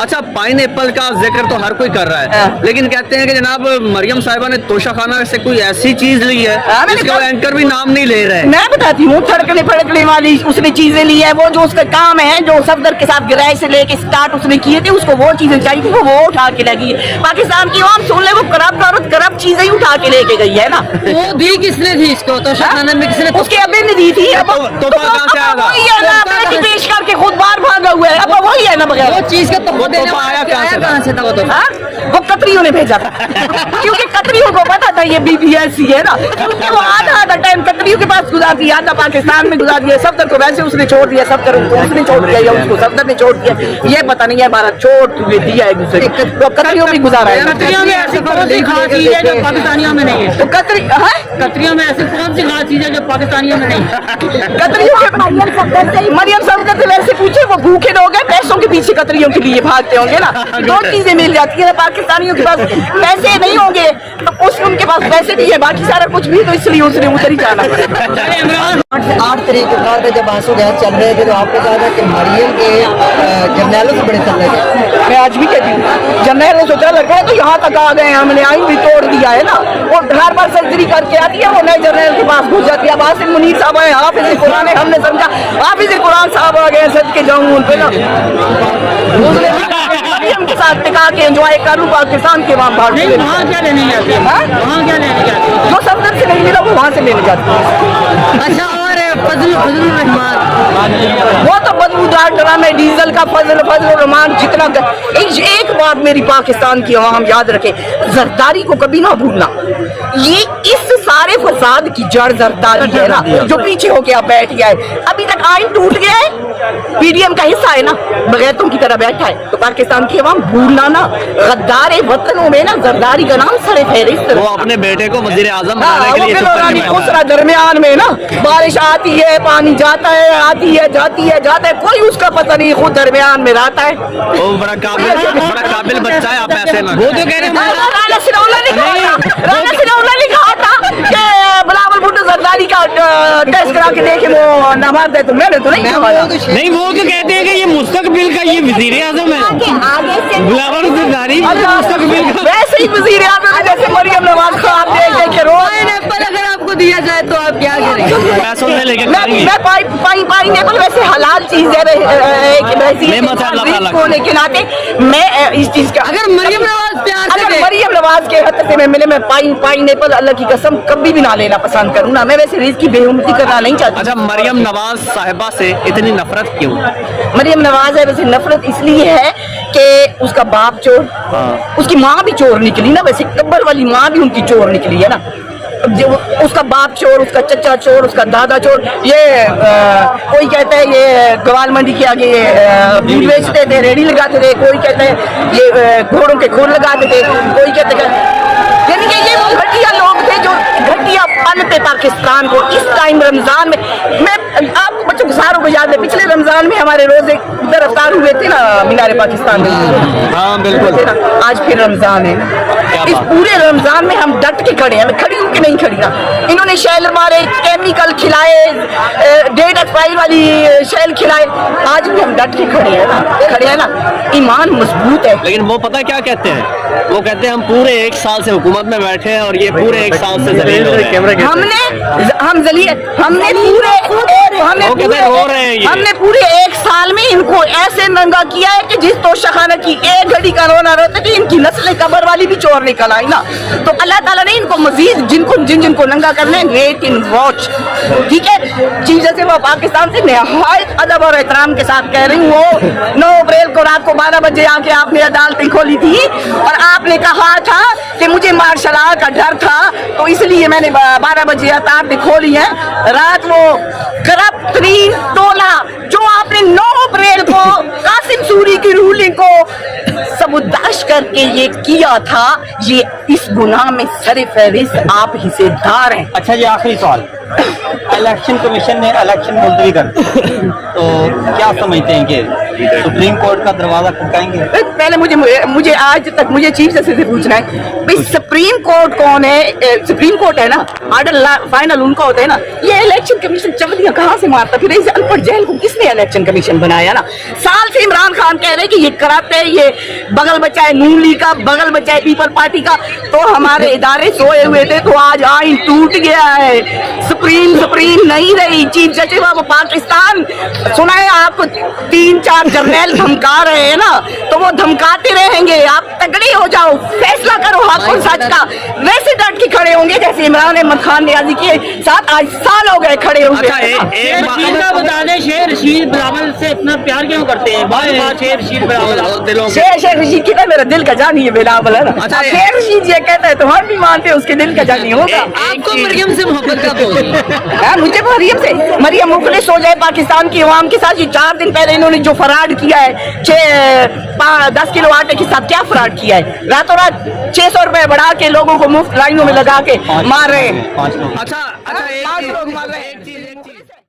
अच्छा pine Apple का जिक्र तो हर कोई कर रहा है, लेकिन कहते हैं कि जनाब मरियम साहिबा ने तोशा खाना से कोई ऐसी चीज ली है जिसके वो एंकर भी नाम नहीं ले रहे। मैं बताती हूँ, थड़कने फड़कने वाली उसने चीजें ली है, वो जो उसका काम है, जो सफदर के साथ गिराए से लेके स्टार्ट उसने किए थे, उसको वो चीजें चाहिए थी, वो उठा के लगी है। पाकिस्तान की आवाम सुन ले, वो करप्ट औरत करप्ट चीजें ही उठा के लेके गई है ना। वो दी किसने थी इसको? तोशा खाना में किसने? उसके अब्बे ने दी थी। अब वही है ना, बेटी पेश करके खुद बाहर भागा हुआ है, अब वही है ना। बगैर वो चीज का तो देने वाला कहाँ से था वो? तो वो कतरियों ने भेजा था क्योंकि कतरियों को पता था ये बीबीएससी है ना, क्योंकि वो आधा टाइम कतरियों के पास गुजार दिया, आधा पाकिस्तान में गुजार दिया। सफदर को वैसे उसने छोड़ दिया, सफदर को उसने छोड़ दिया या उसको सफदर ने छोड़ दिया, ये पता नहीं है। हमारा छोड़ दिया एक दूसरे को, कतरियों में गुजारा है। कतरियों में ऐसी कौन सी खास चीज है जो पाकिस्तानियों में नहीं है? तो कतरियों में ऐसी कौन सी खास चीज है जो पाकिस्तानियों में नहीं है? कतरियों के मरियम सफदर से वैसे पूछे, वो भूखे लोग हैं, पैसों के पीछे कतरियों के लिए भागते होंगे ना। दो चीजें मिल जाती है, पाकिस्तानियों के पास पैसे नहीं होंगे तो उनके पास पैसे भी है, बाकी सारा कुछ भी, तो इसलिए उसने उधर ही जाना पड़ेगा। 8 तारीख को बाद जब आंसू गैस चल रहे थे तो आपको कहा था कि मरियम के जर्नैलों से बड़े चल रहे थे। मैं आज भी कहती हूँ, जर्नैलों से चल रहे हैं तो यहाँ तक आ गए, हमने आइन भी तोड़ दिया है ना। वो हर बार सर्जरी करके आती है, वो नए जर्नैल के पास घुस जाती है। अब आसिम मुनीर साहब आए, हाफिज कुरान है, हमने समझा हाफिज कुरान साहब आ गए, सच के जाऊँ उन पे ना मरियम के साथ टिका के एंजॉय करूँ पाकिस्तान के। वहाँ भाग वहाँ क्या लेने जाती है? वहाँ क्या लेने जाती है? जो सफदर से नहीं मिला वो वहाँ से लेने जाती है। अच्छा, और फजलुर रहमान वो तो बदबूदार ड्रामे, डीजल का फजलुर रहमान जितना एक बात मेरी पाकिस्तान की आवाम याद रखे, जरदारी को कभी ना भूलना। ये इस सारे फसाद की जड़ जरदारी है ना, जो पीछे होके आप बैठ गया है। अभी तक आइन टूट गया है, पीडीएम का हिस्सा है ना, बगैरतों की तरह बैठा है। तो पाकिस्तान की आवाम भूलना ना, गद्दार वतनों में ना जरदारी का नाम सरे फहरिस्त। वो अपने बेटे को वजीर आजम बनाने के लिए दूसरा दरमियान में ना बारिश आती है, पानी जाता है, आती है, जाती है, जाता है, कोई उसका पता नहीं, खुद दरमियान में रहता है। वो बड़ा काबिल बच्चा है। आप ऐसे ना, वो तो कह रहे हैं राना सिरौला ने कहा था कि बिलावल भुट्टो जरदारी का टेस्ट करा के देखे, वो नमाज दे, तो मैंने तो नहीं करवाया। नहीं, वो तो कहते हैं कि ये मुस्तकबिल का ये वजीर आजम है, बिलावल जरदारी मुस्तकबिल का। वैसे ही वजीर आजम जैसे मरियम नवाज खान देख के रोज अगर आपको दिया जाए तो आप क्या करेंगे? पैसों में लेके मैं पाइनएप्पल वैसे हलाल चीज है होने के नाते मैं इस चीज का, अगर मरियम नवाज प्यार से, अगर मरियम नवाज के हद से मैं मिले, मैं पाइनएप्पल अल्लाह की कसम कभी भी ना लेना पसंद करूँ ना। मैं वैसे रिस्क की बेहुमती करना नहीं चाहती। अच्छा, मरियम नवाज साहिबा से इतनी नफरत क्यों? मरियम नवाज है वैसे नफरत इसलिए है कि उसका बाप चोर, उसकी माँ भी चोर निकली ना, वैसे कब्बर वाली माँ भी उनकी चोर निकली है ना। जो उसका बाप चोर, उसका चचा चोर, उसका दादा चोर। ये कोई कहता है ये गवाल मंडी के आगे दूध बेचते थे, रेडी लगाते थे, कोई कहता है ये घोड़ों के खुर लगाते थे, कोई कहते यानी कि ये वो घटिया लोग थे जो घटिया पन पे पाकिस्तान को इस टाइम रमजान में। मैं आपको बच्चों को सारों को याद है, पिछले रमजान में हमारे रोजे गिरफ्तार हुए थे ना मीनारे पाकिस्तान में। हाँ बिल्कुल। आज फिर रमजान है, इस पूरे रमजान में हम डट के खड़े हैं, खड़ी होकर नहीं खड़ी ना। इन्होंने शैल मारे, केमिकल खिलाए, डेट एक्सपायरी वाली शैल खिलाए, आज भी हम डट के खड़े हैं ना, ईमान मजबूत है। लेकिन वो पता क्या कहते हैं, वो कहते हैं हम पूरे 1 साल से हुकूमत में बैठे हैं और ये पूरे 1 साल से जलील हो रहे हैं। हमने पूरे 1 साल में इनको ऐसे नंगा किया है कि जिस तोशा खाना की एक घड़ी का रोना रोता कि इनकी नस्लें कबर वाली भी चोर निकल आई ना। तो अल्लाह ताला ने इनको मजीद जिनको नंगा करना है, वेट इन वॉच। ठीक है, चीजें से वो पाकिस्तान से निहायत अदब और एहतराम के साथ कह रही हूँ। वो 9 अप्रैल को रात को 12 बजे आके आपने अदालतें खोली थी और आपने कहा था कि मुझे मार्शल आर्ट का डर था, तो इसलिए मैंने 12 बजे अदालतें खोली है। रात वो करप्ट तरीन टोला जो आपने 9 अप्रैल को कासिम सूरी की रूलिंग को सबूतदाश करके ये किया था, ये इस गुनाह में सरे फहरिस्त आप हिस्सेदार हैं। अच्छा जी, आखिरी सवाल, इलेक्शन कमीशन ने इलेक्शन मुलतवी कर तो क्या समझते हैं कि सुप्रीम कोर्ट का दरवाजा खटकाएंगे? पहले मुझे आज तक मुझे चीफ जस्टिस से पूछना है भाई सुप्रीम कोर्ट कौन है? सुप्रीम कोर्ट है ना, ऑर्डर फाइनल उनका होता है ना। ये इलेक्शन कमीशन चवलियां कहाँ से मारता फिर? इस अनपढ़ जहल को किसने इलेक्शन कमीशन बनाया ना? साल से इमरान खान कह रहे कि ये कराते हैं, ये बगल बचाए नून लीग का, बगल बचाए पीपल पार्टी का। तो हमारे इदारे सोए हुए थे, तो आज आइन टूट गया है। सुप्रीम नहीं रही। चीफ जस्टिस वो पाकिस्तान सुना है आपको 3-4 जर्नल धमका रहे हैं ना, तो वो धमकाते रहेंगे। आप तगड़े हो जाओ, फैसला करो हक और सच का। वैसे डट के खड़े होंगे जैसे इमरान अहमद खान नियाजी के साथ आज साल हो गए खड़े होंगे। अच्छा, एक रशीद का बता दें, शेर रशीद बिलावल से इतना प्यार क्यों करते हैं? बार बार शेर रशीद बिलावल दिलों के शेर रशीद की मेरा दिल का जानी है बिलावल है ना। अच्छा, शेर रशीद ये कहता है तो हम भी मानते हैं उसके दिल का जानी होगा। आपको मरियम से मोहब्बत कब होगी? मुझे मरियम मुखलिस हो जाए पाकिस्तान की अवाम के साथ। ये 4 दिन पहले इन्होंने जो फराड किया है 10 किलो आटे के साथ, क्या फराड किया है? रातों रात 600 रुपए बढ़ा के लोगों को मुफ्त लाइनों में लगा के मार रहे हैं। 5 लोग। अच्छा, एक